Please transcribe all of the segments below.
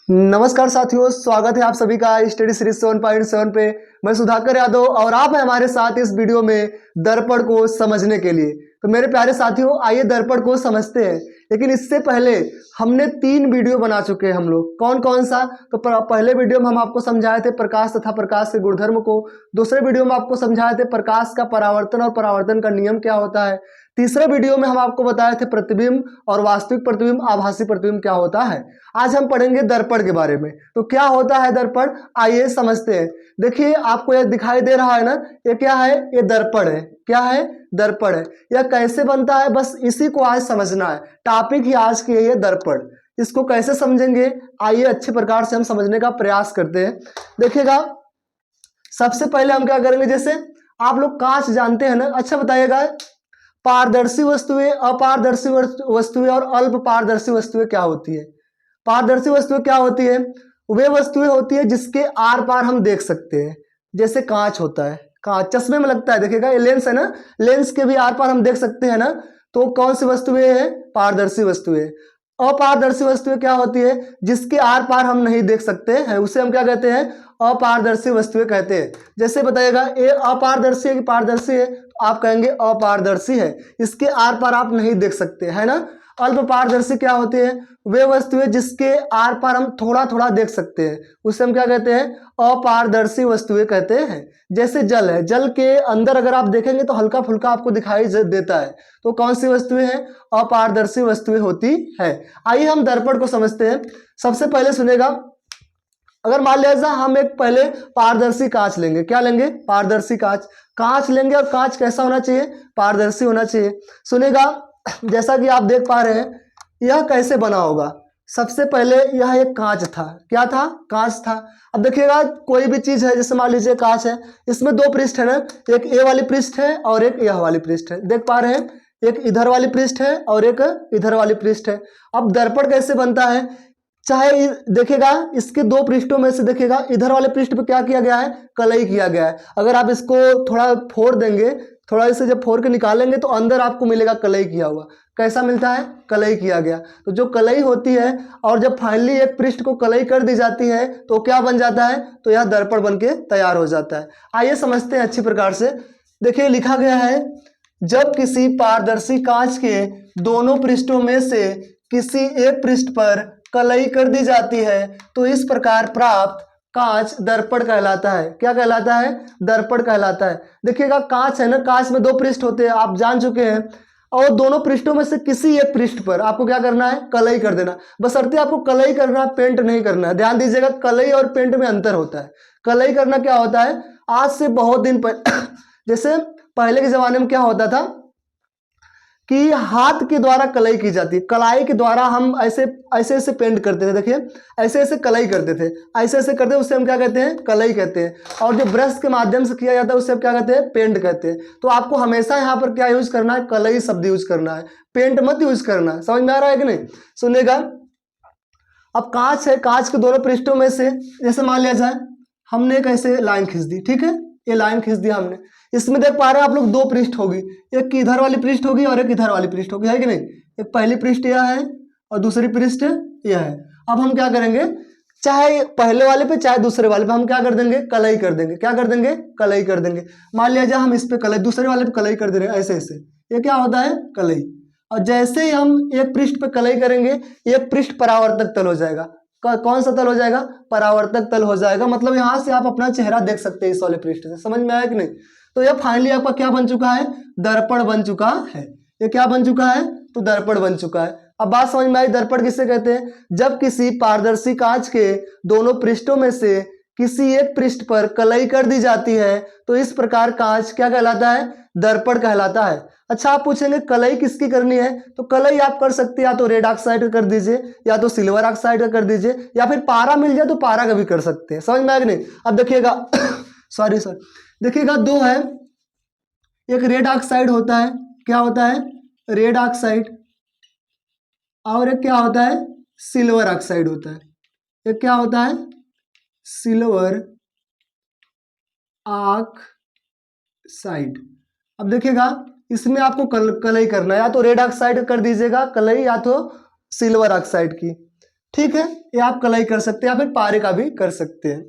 नमस्कार साथियों, स्वागत है आप सभी का स्टडी सीरीज 7.7 पे। मैं सुधाकर यादव और आप हैं हमारे साथ इस वीडियो में दर्पण को समझने के लिए। तो मेरे प्यारे साथियों, आइए दर्पण को समझते हैं। लेकिन इससे पहले हमने 3 वीडियो बना चुके हैं हम लोग। कौन कौन सा? तो पहले वीडियो में हम आपको समझाए थे प्रकाश तथा प्रकाश के गुणधर्म को। दूसरे वीडियो में आपको समझाए थे प्रकाश का परावर्तन और परावर्तन का नियम क्या होता है। तीसरे वीडियो में हम आपको बताए थे प्रतिबिंब और वास्तविक प्रतिबिंब, आभासी प्रतिबिंब क्या होता है। आज हम पढ़ेंगे दर्पण के बारे में। तो क्या होता है दर्पण, आइए समझते हैं। देखिए, आपको यह दिखाई दे रहा है ना, ये क्या है? ये दर्पण है। क्या है? दर्पण है। यह कैसे बनता है, बस इसी को आज समझना है। टॉपिक ही आज की है ये दर्पण। इसको कैसे समझेंगे, आइए अच्छे प्रकार से हम समझने का प्रयास करते हैं। देखिएगा, सबसे पहले हम क्या करेंगे, जैसे आप लोग कांच जानते हैं ना। अच्छा बताइएगा, पारदर्शी वस्तुएं, अपारदर्शी वस्तुएं और अल्प पारदर्शी वस्तुएं क्या होती है? पारदर्शी वस्तुएं क्या होती है? वे वस्तुएं होती है जिसके आर पार हम देख सकते हैं। जैसे कांच होता है, कांच चश्मे में लगता है। देखिएगा, ये लेंस है ना, लेंस के भी आर पार हम देख सकते हैं ना। तो कौन सी वस्तुएं हैं? पारदर्शी वस्तुएं। अपारदर्शी वस्तुएं क्या होती है? जिसके आर पार हम नहीं देख सकते हैं, उसे हम क्या कहते हैं? अपारदर्शी वस्तुएं कहते हैं। जैसे बताइएगा, ये अपारदर्शी है कि पारदर्शी है? तो आप कहेंगे अपारदर्शी है, इसके आर पार आप नहीं देख सकते, है ना। अल्प पारदर्शी क्या होते हैं? वे वस्तुएं जिसके आर पार हम थोड़ा थोड़ा देख सकते हैं, उसे हम क्या कहते हैं? अपारदर्शी वस्तुएं कहते हैं। जैसे जल है, जल के अंदर अगर आप देखेंगे तो हल्का फुल्का आपको दिखाई देता है। तो कौन सी वस्तुएं हैं? अपारदर्शी वस्तुएं होती है। आइए हम दर्पण को समझते हैं। सबसे पहले सुनेगा, अगर मान लिया हम एक पहले पारदर्शी कांच लेंगे। क्या लेंगे? पारदर्शी कांच। कांच लेंगे और कांच कैसा होना चाहिए? पारदर्शी होना चाहिए। सुनेगा, जैसा कि आप देख पा रहे हैं, यह कैसे बना होगा। सबसे पहले यह एक कांच था। क्या था? कांच था। अब देखिएगा, कोई भी चीज है, जैसे मान लीजिए कांच है, इसमें 2 पृष्ठ है ना, एक ये वाली पृष्ठ है और एक यह वाली पृष्ठ है। देख पा रहे हैं, एक इधर वाली पृष्ठ है और एक इधर वाली पृष्ठ है। अब दर्पण कैसे बनता है? चाहे देखिएगा, इसके 2 पृष्ठों में से देखिएगा, इधर वाले पृष्ठ पे क्या किया गया है? कलई किया गया है। अगर आप इसको थोड़ा फोड़ देंगे, थोड़ा इसे जब फोड़ के निकालेंगे तो अंदर आपको मिलेगा कलई किया हुआ। कैसा मिलता है? कलई किया गया। तो जो कलई होती है, और जब फाइनली एक पृष्ठ को कलई कर दी जाती है तो क्या बन जाता है? तो यह दर्पण बन के तैयार हो जाता है। आइए समझते हैं अच्छी प्रकार से। देखिए, लिखा गया है, जब किसी पारदर्शी कांच के दोनों पृष्ठों में से किसी एक पृष्ठ पर कलई कर दी जाती है तो इस प्रकार प्राप्त कांच दर्पण कहलाता है। क्या कहलाता है? दर्पण कहलाता है। देखिएगा, कांच है ना, कांच में 2 पृष्ठ होते हैं, आप जान चुके हैं। और दोनों पृष्ठों में से किसी एक पृष्ठ पर आपको क्या करना है? कलई कर देना। बशर्ते आपको कलई करना है, पेंट नहीं करना है। ध्यान दीजिएगा, कलई और पेंट में अंतर होता है। कलई करना क्या होता है? आज से बहुत दिन पहले जैसे पहले के जमाने में क्या होता था कि हाथ के द्वारा कलाई की जाती है। कलाई के द्वारा हम ऐसे ऐसे ऐसे पेंट करते थे। देखिए, ऐसे ऐसे कलाई करते थे, ऐसे ऐसे करते हैं, उससे हम क्या कहते हैं? कलाई कहते हैं। और जो ब्रश के माध्यम से किया जाता है उसे हम क्या कहते हैं? पेंट कहते हैं। तो आपको हमेशा यहाँ पर क्या यूज करना है? कलई शब्द यूज करना है, पेंट मत यूज करना है। समझ में आ रहा है कि नहीं? सुनिएगा, अब कांच है, कांच के दोनों पृष्ठों में से जैसे मान लिया जाए हमने एक ऐसे लाइन खींच दी। ठीक है, ये लाइन खींच दिया हमने। इसमें देख पा रहे हैं आप लोग, 2 पृष्ठ होगी, एक की इधर वाली पृष्ठ होगी और एक इधर वाली पृष्ठ होगी, है कि नहीं? एक पहली पृष्ठ यह है और दूसरी पृष्ठ यह है। अब हम क्या करेंगे, चाहे पहले वाले पे चाहे दूसरे वाले पे हम क्या कर देंगे? कलई कर देंगे। क्या कर देंगे? कलई कर देंगे। मान लिया जाए हम इस पे कलई, दूसरे वाले पे कलई कर दे रहे हैं, ऐसे ऐसे। ये क्या होता है? कलई। और जैसे ही हम एक पृष्ठ पे कलई करेंगे, एक पृष्ठ परावर्तक तल हो जाएगा। कौन सा तल हो जाएगा? परावर्तक तल हो जाएगा। मतलब यहां से आप अपना चेहरा देख सकते हैं इस वाले पृष्ठ से। समझ में आया कि नहीं? तो यह फाइनली आपका क्या बन चुका है? दर्पण बन चुका है। ये क्या बन चुका है? तो दर्पण बन चुका है। अब बात समझ में आई, दर्पण किसे कहते हैं? जब किसी पारदर्शी कांच के दोनों पृष्ठों में से किसी एक पृष्ठ पर कलई कर दी जाती है तो इस प्रकार कांच क्या कहलाता है? दर्पण कहलाता है। अच्छा, आप पूछेंगे कलई किसकी करनी है? तो कलई आप कर सकते हैं, या तो रेड ऑक्साइड का कर दीजिए, या तो सिल्वर ऑक्साइड का कर दीजिए, या फिर पारा मिल जाए तो पारा का भी कर सकते हैं। समझ में आया कि नहीं? अब देखिएगा सॉरी सर, देखिएगा 2 है, एक रेड ऑक्साइड होता है। क्या होता है? Red oxide. और एक क्या होता है? सिल्वर ऑक्साइड होता है। एक क्या होता है? Silver oxide. अब देखिएगा, इसमें आपको कलई करना है, या तो रेड ऑक्साइड कर दीजिएगा कलई, या तो सिल्वर ऑक्साइड की। ठीक है, ये आप कलई कर सकते हैं या फिर पारे का भी कर सकते हैं।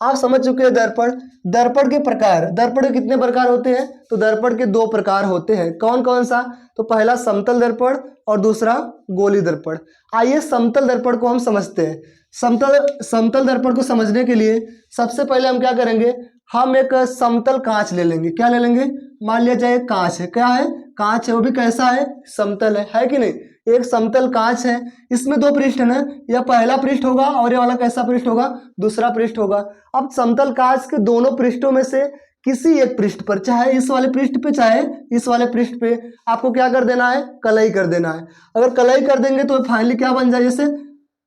आप समझ चुके हैं दर्पण। दर्पण के प्रकार, दर्पण के कितने प्रकार होते हैं? तो दर्पण के 2 प्रकार होते हैं। कौन कौन सा? तो पहला समतल दर्पण और दूसरा गोली दर्पण। आइए समतल दर्पण को हम समझते हैं। समतल दर्पण को समझने के लिए सबसे पहले हम क्या करेंगे, हम एक समतल कांच ले लेंगे। क्या ले लेंगे? मान लिया जाए कांच है। क्या है? कांच है, वो भी कैसा है? समतल है कि नहीं? एक समतल कांच है, इसमें 2 पृष्ठ है ना, यह पहला पृष्ठ होगा और ये वाला कैसा पृष्ठ होगा? दूसरा पृष्ठ होगा। अब समतल कांच के दोनों पृष्ठों में से किसी एक पृष्ठ पर, चाहे इस वाले पृष्ठ पे चाहे इस वाले पृष्ठ पे, आपको क्या कर देना है? कलई कर देना है। अगर कलई कर देंगे तो फाइनली क्या बन जाए? जैसे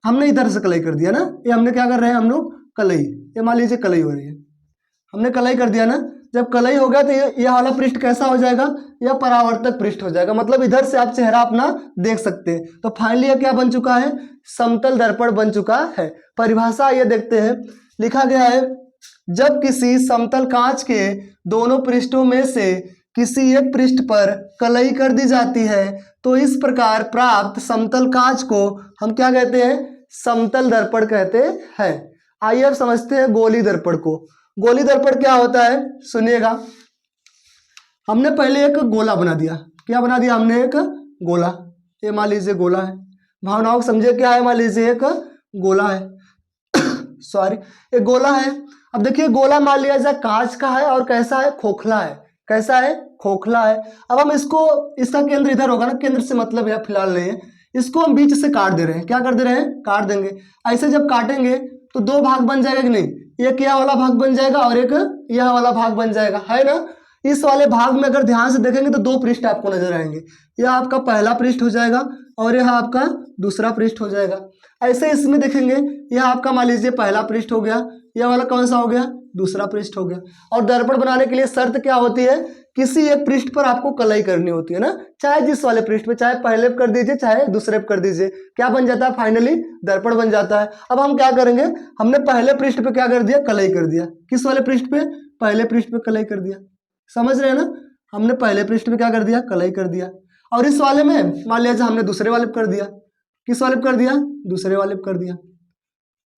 हमने इधर से कलई कर दिया ना, ये हमने क्या कर रहे हैं हम लोग? कलई, ये मान लीजिए कलई हो रही है, हमने कलई कर दिया ना। जब कलई हो गया तो यह वाला पृष्ठ कैसा हो जाएगा? यह परावर्तक पृष्ठ हो जाएगा, मतलब इधर से आप चेहरा अपना देख सकते हैं। तो फाइनली यह क्या बन चुका है? समतल दर्पण बन चुका है। परिभाषा ये देखते हैं, लिखा गया है, जब किसी समतल कांच के दोनों पृष्ठों में से किसी एक पृष्ठ पर कलई कर दी जाती है तो इस प्रकार प्राप्त समतल कांच को हम क्या कहते हैं? समतल दर्पण कहते हैं। आइए अब समझते हैं गोली दर्पण को। गोली दर्पण क्या होता है? सुनिएगा, हमने पहले एक गोला बना दिया। क्या बना दिया हमने? एक गोला। ये मान लीजिए गोला है, भावनाओं को समझे क्या है? मान लीजिए एक गोला है सॉरी, एक गोला है। अब देखिए गोला मान लिया जाए कांच का है और कैसा है? खोखला है। कैसा है? खोखला है। अब हम इसको, इसका केंद्र इधर होगा ना, केंद्र से मतलब है फिलहाल नहीं है, इसको हम बीच से काट दे रहे हैं। क्या कर दे रहे हैं? काट देंगे। ऐसे जब काटेंगे तो 2 भाग बन जाएगा कि नहीं? एक यह वाला भाग बन जाएगा और एक यह वाला भाग बन जाएगा, है ना। इस वाले भाग में अगर ध्यान से देखेंगे तो 2 पृष्ठ आपको नजर आएंगे। यह आपका पहला पृष्ठ हो जाएगा और यह आपका दूसरा पृष्ठ हो जाएगा। ऐसे इसमें देखेंगे, यह आपका मान लीजिए पहला पृष्ठ हो गया, यह वाला कौन सा हो गया? दूसरा पृष्ठ हो गया। और दर्पण बनाने के लिए शर्त क्या होती है? किसी एक पृष्ठ पर आपको कलई करनी होती है ना, चाहे जिस वाले पृष्ठ पे, चाहे पहले पे कर दीजिए चाहे दूसरे पे कर दीजिए, क्या बन जाता है? फाइनली दर्पण बन जाता है। अब हम क्या करेंगे, हमने पहले पृष्ठ पे क्या कर दिया? कलई कर दिया। किस वाले पृष्ठ पे? पहले पृष्ठ पे कलई कर दिया। समझ रहे हैं ना, हमने पहले पृष्ठ पे क्या कर दिया? कलई कर दिया। और इस वाले में मान लिया हमने दूसरे वाले पे कर दिया। किस वाले पे कर दिया? दूसरे वाले पे कर दिया।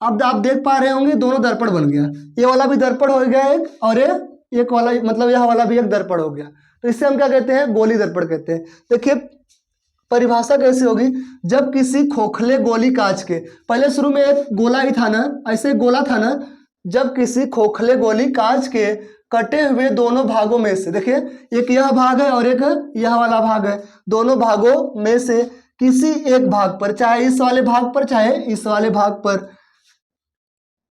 अब आप देख पा रहे होंगे दोनों दर्पण बन गया। ये वाला भी दर्पण हो गया एक, और ये एक वाला, मतलब यह वाला भी एक दर्पण हो गया। तो इससे हम क्या कहते हैं? गोली दर्पण कहते हैं। देखिए परिभाषा कैसी होगी, जब किसी खोखले गोली कांच के, पहले शुरू में एक गोला ही था ना, ऐसे गोला था ना, जब किसी खोखले गोली कांच के कटे हुए दोनों भागों में से, देखिए एक यह भाग है और एक यह वाला भाग है, दोनों भागों में से किसी एक भाग पर, चाहे इस वाले भाग पर चाहे इस वाले भाग पर,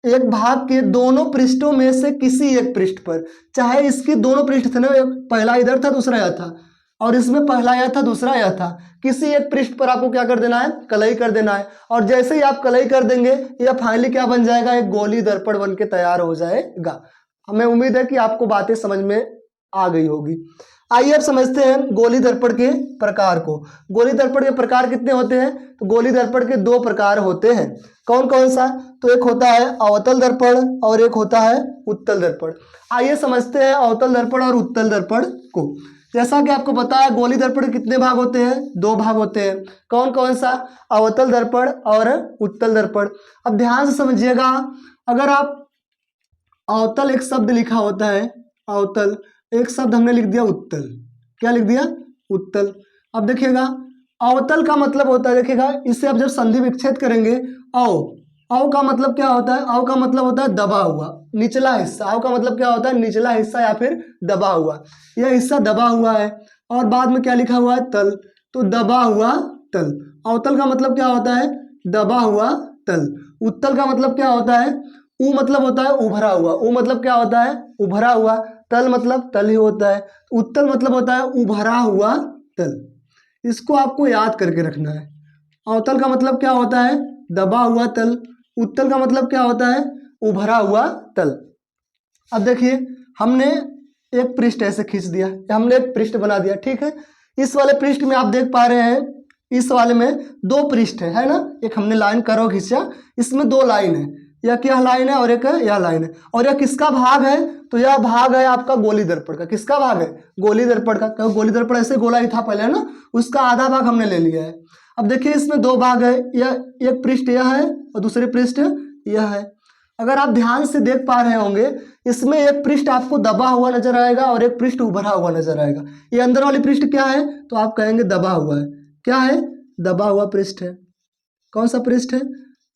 एक भाग के दोनों पृष्ठों में से किसी एक पृष्ठ पर, चाहे इसके दोनों पृष्ठ थे ना, पहला इधर था दूसरा यह था, और इसमें पहला यह था दूसरा यह था, किसी एक पृष्ठ पर आपको क्या कर देना है? कलई कर देना है। और जैसे ही आप कलई कर देंगे यह फाइनली क्या बन जाएगा? एक गोली दर्पण बन के तैयार हो जाएगा। हमें उम्मीद है कि आपको बातें समझ में आ गई होगी। आइए अब समझते हैं गोली दर्पण के प्रकार को। गोली दर्पण के प्रकार कितने होते हैं? तो गोली दर्पण के 2 प्रकार होते हैं। कौन कौन सा? तो एक होता है अवतल दर्पण और एक होता है उत्तल दर्पण। आइए समझते हैं अवतल दर्पण और उत्तल दर्पण को। जैसा कि आपको पता है गोली दर्पण के कितने भाग होते हैं? 2 भाग होते हैं। कौन कौन सा? अवतल दर्पण और उत्तल दर्पण। अब ध्यान से समझिएगा, अगर आप अवतल एक शब्द लिखा होता है, अवतल एक शब्द हमने लिख दिया उत्तल, क्या लिख दिया? उत्तल। अब देखिएगा अवतल का मतलब होता है, देखिएगा इससे आप जब संधि विच्छेद करेंगे, अव का मतलब क्या होता है? अव का मतलब होता है दबा हुआ निचला हिस्सा। अव का मतलब क्या होता है? निचला हिस्सा या फिर दबा हुआ। यह हिस्सा दबा हुआ है और बाद में क्या लिखा हुआ है? तल, तो दबा हुआ तल। अवतल का मतलब क्या होता है? दबा हुआ तल। उत्तल का मतलब क्या होता है? ऊ मतलब होता है उभरा हुआ। ऊ मतलब क्या होता है? उभरा हुआ। तल मतलब तल ही होता है। उत्तल मतलब होता है उभरा हुआ तल। इसको आपको याद करके रखना है। अवतल का मतलब क्या होता है? दबा हुआ तल। उत्तल का मतलब क्या होता है? उभरा हुआ तल। अब देखिए हमने एक पृष्ठ ऐसे खींच दिया, हमने एक पृष्ठ बना दिया, ठीक है। इस वाले पृष्ठ में आप देख पा रहे हैं, इस वाले में 2 पृष्ठ है ना। एक हमने लाइन करो खींचा, इसमें 2 लाइन है, यह क्या लाइन है और एक यह लाइन है। और यह किसका भाग है? तो यह भाग है आपका गोली दर्पण का। किसका भाग है? गोली दर्पण का। क्योंकि गोली दर्पण ऐसे गोला ही था पहले ना, उसका आधा भाग हमने ले लिया है। अब देखिए इसमें दो भाग है, यह एक पृष्ठ यह है और दूसरे पृष्ठ यह है। अगर आप ध्यान से देख पा रहे होंगे, इसमें एक पृष्ठ आपको दबा हुआ नजर आएगा और एक पृष्ठ उभरा हुआ नजर आएगा। ये अंदर वाली पृष्ठ क्या है, तो आप कहेंगे दबा हुआ है। क्या है, दबा हुआ पृष्ठ है। कौन सा पृष्ठ है,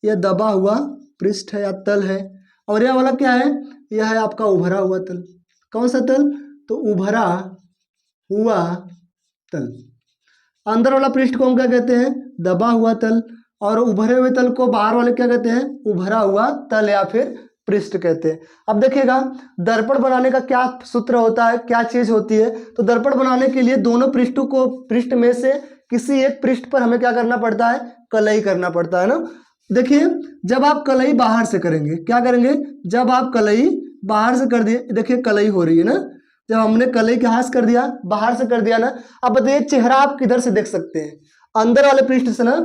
यह दबा हुआ पृष्ठ है या तल है। और यह वाला क्या है, यह है आपका उभरा हुआ तल। कौन सा तल, तो उभरा हुआ तल। अंदर वाला पृष्ठ को हम क्या कहते हैं, दबा हुआ तल, और उभरे हुए तल को बाहर वाले क्या कहते हैं, उभरा हुआ तल या फिर पृष्ठ कहते हैं। अब देखिएगा दर्पण बनाने का क्या सूत्र होता है, क्या चीज होती है। तो दर्पण बनाने के लिए दोनों पृष्ठों को, पृष्ठ में से किसी एक पृष्ठ पर हमें क्या करना पड़ता है, कलई करना पड़ता है ना। देखिए जब आप कलई बाहर से करेंगे, क्या करेंगे, जब आप कलई बाहर से कर दिए, देखिए कलई हो रही है ना, जब हमने कलई के हाथ से कर दिया, बाहर से कर दिया ना। अब बताइए चेहरा आप किधर से देख सकते हैं, अंदर वाले पृष्ठ से ना,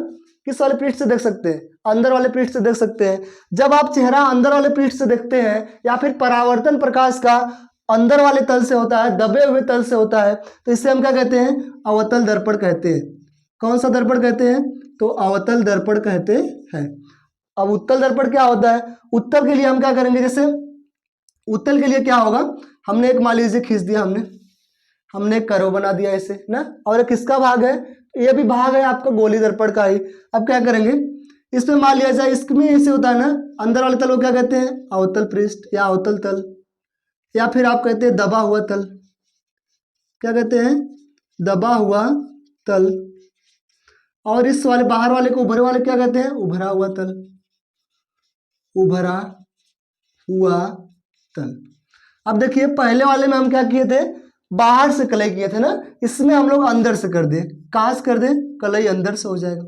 किस वाले पृष्ठ से देख सकते हैं, अंदर वाले पृष्ठ से देख सकते हैं। जब आप चेहरा अंदर वाले पृष्ठ से देखते हैं, या फिर परावर्तन प्रकाश का अंदर वाले तल से होता है, दबे हुए तल से होता है, तो इसे हम क्या कहते हैं, अवतल दर्पण कहते हैं। कौन सा दर्पण कहते हैं, तो अवतल दर्पण कहते हैं। अब उत्तल दर्पण क्या होता है, उत्तल के लिए हम क्या करेंगे, जैसे उत्तल के लिए क्या होगा, हमने एक मान लीजिए खींच दिया, हमने एक कर्व बना दिया ऐसे ना, और किसका भाग है, ये भी भाग है आपका गोली दर्पण का ही। अब क्या करेंगे, इसमें मान लिया जाए, इसमें ऐसे होता है ना, अंदर वाले तल को क्या कहते हैं, अवतल पृष्ठ या अवतल तल, या फिर आप कहते हैं दबा हुआ तल। क्या कहते हैं, दबा हुआ तल। और इस वाले बाहर वाले को, उभरे वाले क्या कहते हैं, उभरा हुआ तल, उभरा हुआ तल। अब देखिए पहले वाले में हम क्या किए थे, बाहर से कलई किए थे ना, इसमें हम लोग अंदर से कर दे, कहाँ से कर दे, कलई अंदर से हो जाएगा।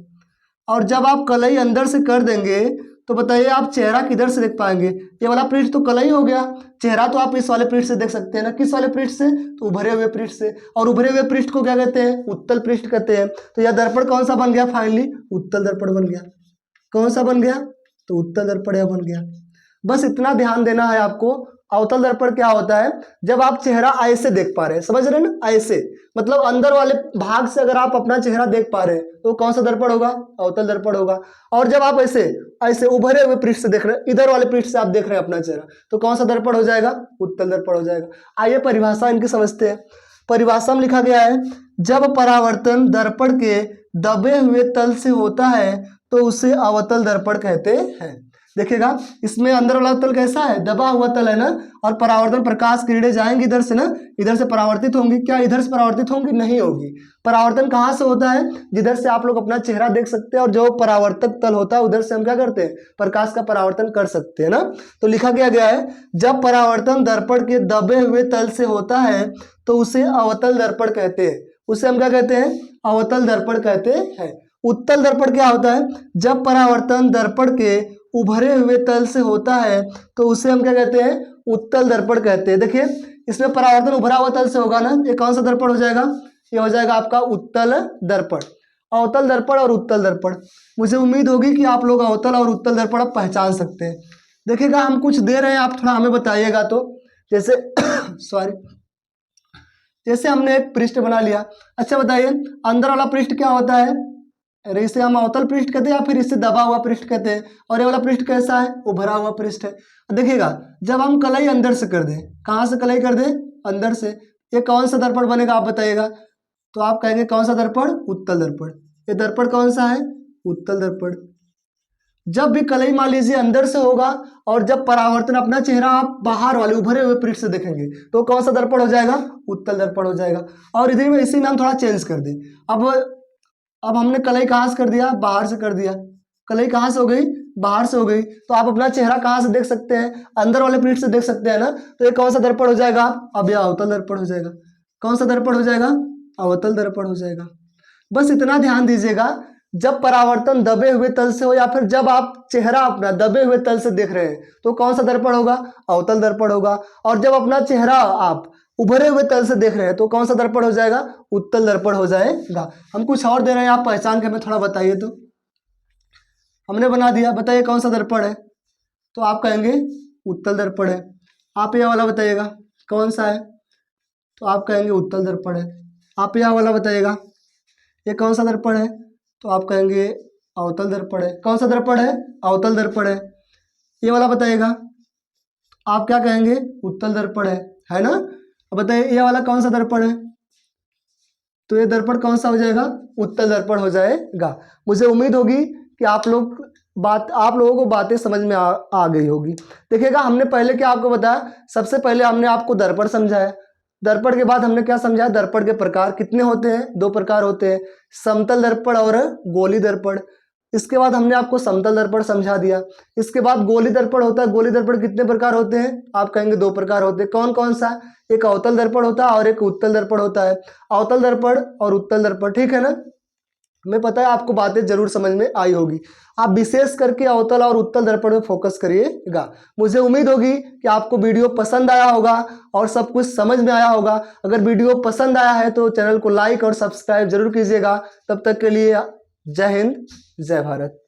और जब आप कलई अंदर से कर देंगे तो बताइए आप चेहरा किधर से देख पाएंगे, ये वाला पृष्ठ तो कलई हो गया, चेहरा तो आप इस वाले पृष्ठ से देख सकते हैं ना, किस वाले पृष्ठ से, तो उभरे हुए पृष्ठ से। और उभरे हुए पृष्ठ को क्या कहते हैं, उत्तल पृष्ठ कहते हैं। तो यह दर्पण कौन सा बन गया, फाइनली उत्तल दर्पण बन गया। कौन सा बन गया, तो उत्तल दर्पण यह बन गया। बस इतना ध्यान देना है आपको। अवतल दर्पण क्या होता है, जब आप चेहरा ऐसे देख पा रहे हैं, समझ रहे हैं ना, ऐसे मतलब अंदर वाले भाग से अगर आप अपना चेहरा देख पा रहे हैं तो कौन सा दर्पण होगा, अवतल दर्पण होगा। और जब आप ऐसे ऐसे उभरे हुए पृष्ठ से देख रहे हैं, इधर वाले पृष्ठ से आप देख रहे हैं अपना चेहरा, तो कौन सा दर्पण हो जाएगा, उत्तल दर्पण हो जाएगा। आइए परिभाषा इनकी समझते हैं। परिभाषा में लिखा गया है, जब परावर्तन दर्पण के दबे हुए तल से होता है तो उसे अवतल दर्पण कहते हैं। देखिएगा इसमें अंदर वाला तल कैसा है, दबा हुआ तल है ना, और परावर्तन प्रकाश किरणें जाएंगी इधर से ना, इधर से परावर्तित होंगी, क्या इधर से परावर्तित होंगी, नहीं होगी। परावर्तन कहाँ से होता है, जिधर से आप लोग अपना चेहरा देख सकते हैं, और जो परावर्तक तल होता है उधर से हम क्या करते हैं, प्रकाश का परावर्तन कर सकते हैं ना। तो लिखा गया है, जब परावर्तन दर्पण के दबे हुए तल से होता है तो उसे अवतल दर्पण कहते हैं। उसे हम क्या कहते हैं, अवतल दर्पण कहते हैं। उत्तल दर्पण क्या होता है, जब परावर्तन दर्पण के उभरे हुए तल से होता है तो उसे हम क्या कहते हैं, उत्तल दर्पण कहते हैं। देखिए इसमें परावर्तन उभरा हुआ तल से होगा ना, ये कौन सा दर्पण हो जाएगा, ये हो जाएगा आपका उत्तल दर्पण। अवतल दर्पण और उत्तल दर्पण, मुझे उम्मीद होगी कि आप लोग अवतल और उत्तल दर्पण आप पहचान सकते हैं। देखिएगा हम कुछ दे रहे हैं, आप थोड़ा हमें बताइएगा। तो जैसे सॉरी, जैसे हमने एक पृष्ठ बना लिया, अच्छा बताइए अंदर वाला पृष्ठ क्या होता है, अरे इसे हम अवतल पृष्ठ कहते हैं या फिर इसे दबा हुआ पृष्ठ कहते हैं। और ये वाला पृष्ठ कैसा है, उभरा हुआ पृष्ठ है। देखिएगा जब हम कलई अंदर से कर दें, कहाँ से कलई कर दें, अंदर से, ये कौन सा दर्पण बनेगा आप बताइएगा। तो आप कहेंगे कौन सा दर्पण, उत्तल दर्पण। ये दर्पण कौन सा है, उत्तल दर्पण। जब भी कलई मान लीजिए अंदर से होगा, और जब परावर्तन अपना चेहरा आप बाहर वाले उभरे हुए पृष्ठ से देखेंगे तो कौन सा दर्पण हो जाएगा, उत्तल दर्पण हो जाएगा। और इधर में इसी में हम थोड़ा चेंज कर दें। अब हमने कलई कहाँ से कर दिया, बाहर से कर दिया। कलई कहाँ से हो गई, बाहर से हो गई। तो आप अपना चेहरा कहाँ से देख सकते हैं, अंदर वाले पृष्ठ से देख सकते हैं ना। तो ये कौन सा दर्पण हो जाएगा, अब यह अवतल दर्पण हो जाएगा। कौन सा दर्पण हो जाएगा, अवतल दर्पण हो जाएगा। बस इतना ध्यान दीजिएगा, जब परावर्तन दबे हुए तल से हो या फिर जब आप चेहरा अपना दबे हुए तल से देख रहे हैं तो कौन सा दर्पण होगा, अवतल दर्पण होगा। और जब अपना चेहरा आप उभरे हुए तल से देख रहे हैं तो कौन सा दर्पण हो जाएगा, उत्तल दर्पण हो जाएगा। हम कुछ और दे रहे हैं, आप पहचान के हमें थोड़ा बताइए। तो हमने बना दिया, बताइए कौन सा दर्पण है, तो आप कहेंगे उत्तल दर्पण है। आप यह वाला बताइएगा कौन सा है, तो आप कहेंगे उत्तल दर्पण है। आप यह वाला बताइएगा ये कौन सा दर्पण है, तो आप कहेंगे अवतल दर्पण है। कौन सा दर्पण है? अवतल दर्पण है। ये वाला बताइएगा, आप क्या कहेंगे? उत्तल दर्पण है ना। अब बताइए ये वाला कौन सा दर्पण है? तो ये दर्पण कौन सा हो जाएगा? उत्तल दर्पण हो जाएगा। मुझे उम्मीद होगी कि आप लोगों को बातें समझ में आ गई होगी। देखिएगा, हमने पहले क्या आपको बताया, सबसे पहले हमने आपको दर्पण समझाया। दर्पण के बाद हमने क्या समझाया? दर्पण के प्रकार कितने होते हैं? 2 प्रकार होते हैं, समतल दर्पण और गोली दर्पण। इसके बाद हमने आपको समतल दर्पण समझा दिया। इसके बाद गोली दर्पण होता है। गोली दर्पण कितने प्रकार होते हैं? आप कहेंगे 2 प्रकार होते हैं। कौन कौन सा? एक अवतल दर्पण होता है और एक उत्तल दर्पण होता है। अवतल दर्पण और उत्तल दर्पण, ठीक है ना। हमें पता है आपको बातें जरूर समझ में आई होगी। आप विशेष करके अवतल और उत्तल दर्पण में फोकस करिएगा। मुझे उम्मीद होगी कि आपको वीडियो पसंद आया होगा और सब कुछ समझ में आया होगा। अगर वीडियो पसंद आया है तो चैनल को लाइक और सब्सक्राइब जरूर कीजिएगा। तब तक के लिए जय हिंद, जय भारत।